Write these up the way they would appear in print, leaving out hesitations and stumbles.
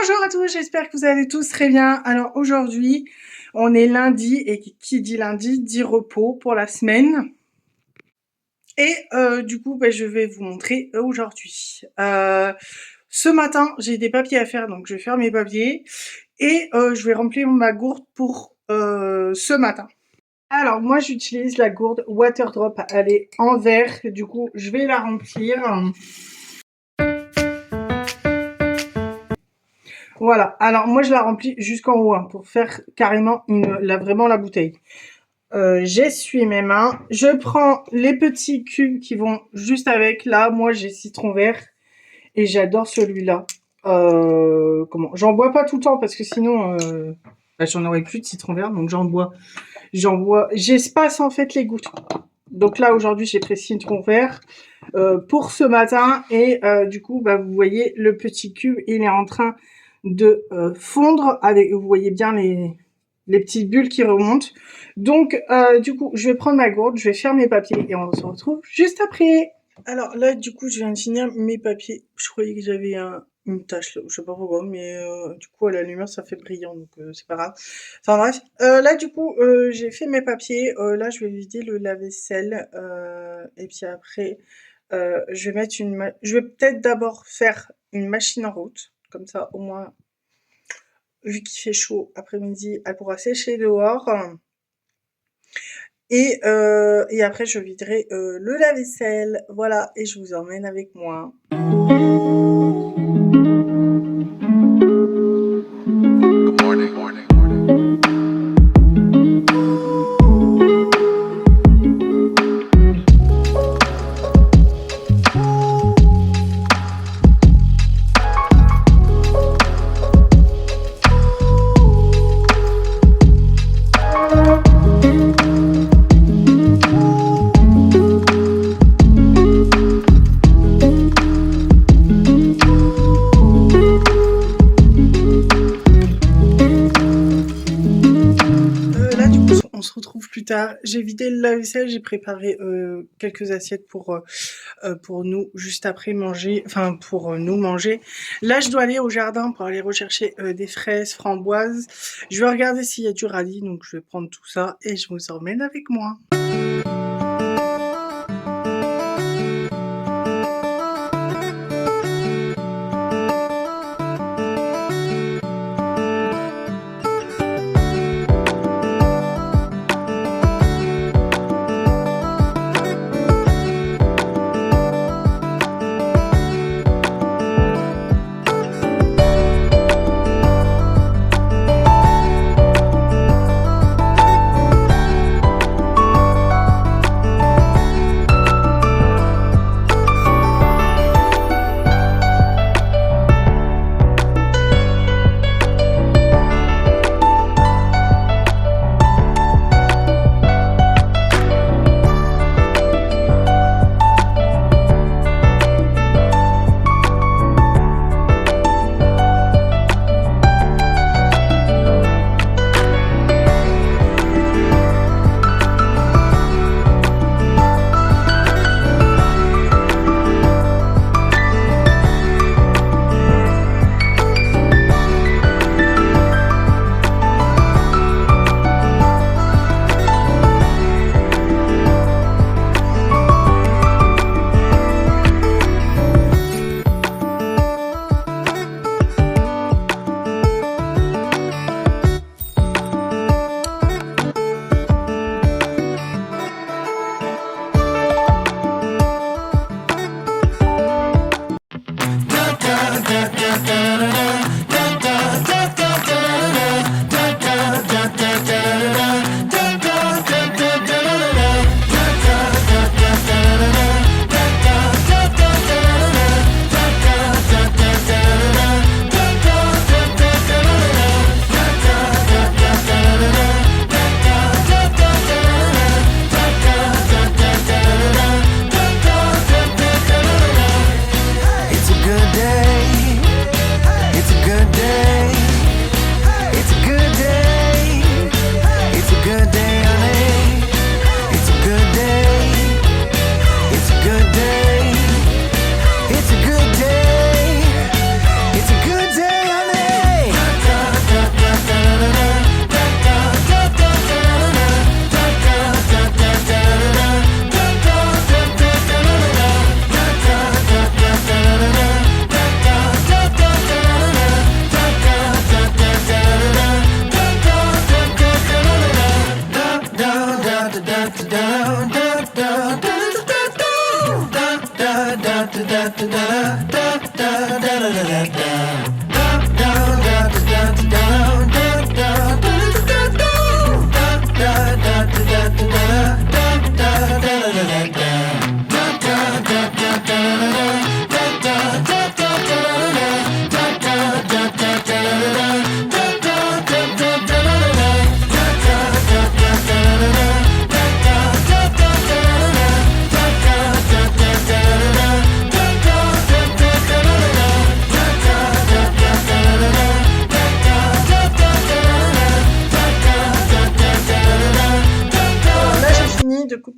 Bonjour à tous, j'espère que vous allez tous très bien. Alors aujourd'hui, on est lundi et qui dit lundi dit repos pour la semaine. Et du coup, je vais vous montrer aujourd'hui. Ce matin, j'ai des papiers à faire, donc je vais faire mes papiers et je vais remplir ma gourde pour ce matin. Alors moi, j'utilise la gourde Waterdrop, elle est en verre, du coup, je vais la remplir. Voilà, alors moi je la remplis jusqu'en haut hein, pour faire carrément vraiment la bouteille. J'essuie mes mains, je prends les petits cubes qui vont juste avec. Là, moi j'ai citron vert et j'adore celui-là. J'en bois pas tout le temps parce que sinon j'en aurais plus de citron vert, donc j'espace en fait les gouttes. Donc là aujourd'hui j'ai pris citron vert pour ce matin et du coup vous voyez le petit cube il est en train de fondre avec, vous voyez bien les petites bulles qui remontent. Donc du coup je vais prendre ma gourde, je vais faire mes papiers et on se retrouve juste après. Alors là du coup je viens de finir mes papiers. Je croyais que j'avais une tache là, je sais pas pourquoi, mais du coup à la lumière ça fait brillant, donc c'est pas grave. Enfin bref, là du coup j'ai fait mes papiers. Là je vais vider le lave-vaisselle et puis après je vais mettre je vais peut-être d'abord faire une machine en route, comme ça au moins vu qu'il fait chaud après-midi elle pourra sécher dehors. Et après je viderai le lave-vaisselle, voilà, et je vous emmène avec moi. On se retrouve plus tard. J'ai vidé le lave-vaisselle, j'ai préparé quelques assiettes pour nous juste après manger, enfin pour nous manger. Là, je dois aller au jardin pour aller rechercher des fraises, framboises. Je vais regarder s'il y a du radis, donc je vais prendre tout ça et je vous emmène avec moi.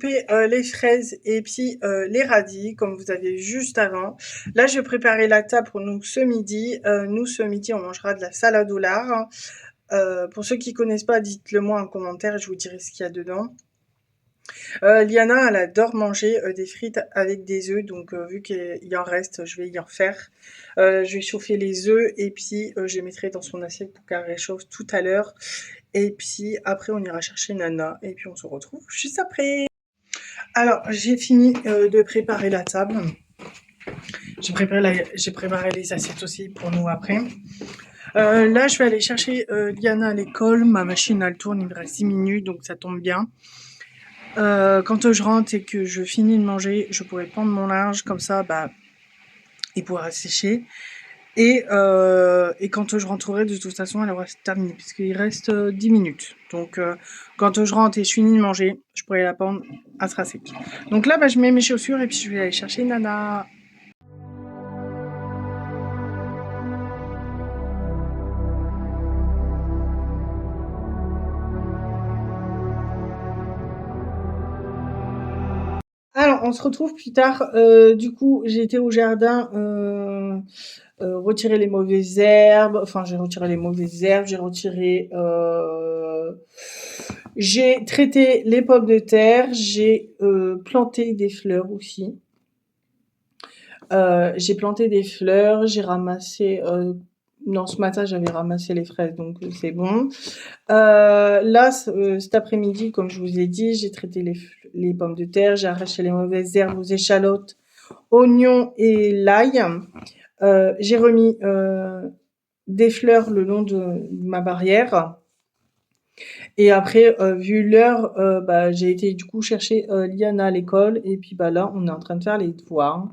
couper les fraises et puis les radis, comme vous avez vu juste avant. Là, je vais préparer la table pour nous ce midi. Nous, ce midi, on mangera de la salade au lard. Pour ceux qui connaissent pas, dites-le moi en commentaire, je vous dirai ce qu'il y a dedans. Liana, elle adore manger des frites avec des œufs, donc vu qu'il en reste, je vais y en faire. Je vais chauffer les œufs et puis je les mettrai dans son assiette pour qu'elle réchauffe tout à l'heure. Et puis après, on ira chercher Nana et puis on se retrouve juste après. Alors, j'ai fini de préparer la table. J'ai préparé les assiettes aussi pour nous après. Là, je vais aller chercher Liana à l'école. Ma machine, elle tourne, il me reste 10 minutes, donc ça tombe bien. Quand je rentre et que je finis de manger, je pourrai prendre mon linge, comme ça, bah, il pourra sécher. Et quand je rentrerai, de toute façon, elle aura terminé, puisqu'il reste 10 minutes. Donc, quand je rentre et je finis de manger, je pourrai la prendre, elle sera sec. Donc là, bah, je mets mes chaussures et puis je vais aller chercher Nana. Alors, on se retrouve plus tard. Du coup, j'ai été au jardin retirer les mauvaises herbes. Enfin, j'ai retiré les mauvaises herbes. J'ai traité les pommes de terre. J'ai planté des fleurs aussi. J'ai planté des fleurs. J'ai ramassé. Non, ce matin, j'avais ramassé les fraises, donc c'est bon. Là, cet après-midi, comme je vous ai dit, j'ai traité les pommes de terre, j'ai arraché les mauvaises herbes aux échalotes, oignons et l'ail. J'ai remis des fleurs le long de ma barrière. Et après, vu l'heure, bah, j'ai été du coup chercher Liana à l'école. Et puis bah là, on est en train de faire les devoirs.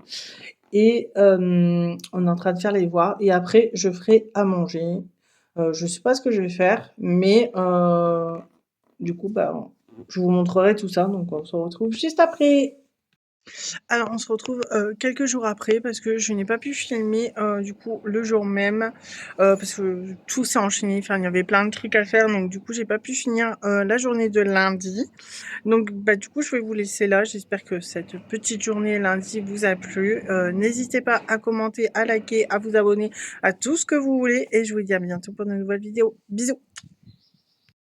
Et on est en train de faire les devoirs. Et après, je ferai à manger. Je sais pas ce que je vais faire, mais du coup, bah, je vous montrerai tout ça. Donc, on se retrouve juste après. Alors, on se retrouve quelques jours après parce que je n'ai pas pu filmer du coup le jour même parce que tout s'est enchaîné. Enfin, il y avait plein de trucs à faire, donc du coup, j'ai pas pu finir la journée de lundi. Donc, bah, du coup, je vais vous laisser là. J'espère que cette petite journée lundi vous a plu. N'hésitez pas à commenter, à liker, à vous abonner, à tout ce que vous voulez. Et je vous dis à bientôt pour de nouvelles vidéos. Bisous!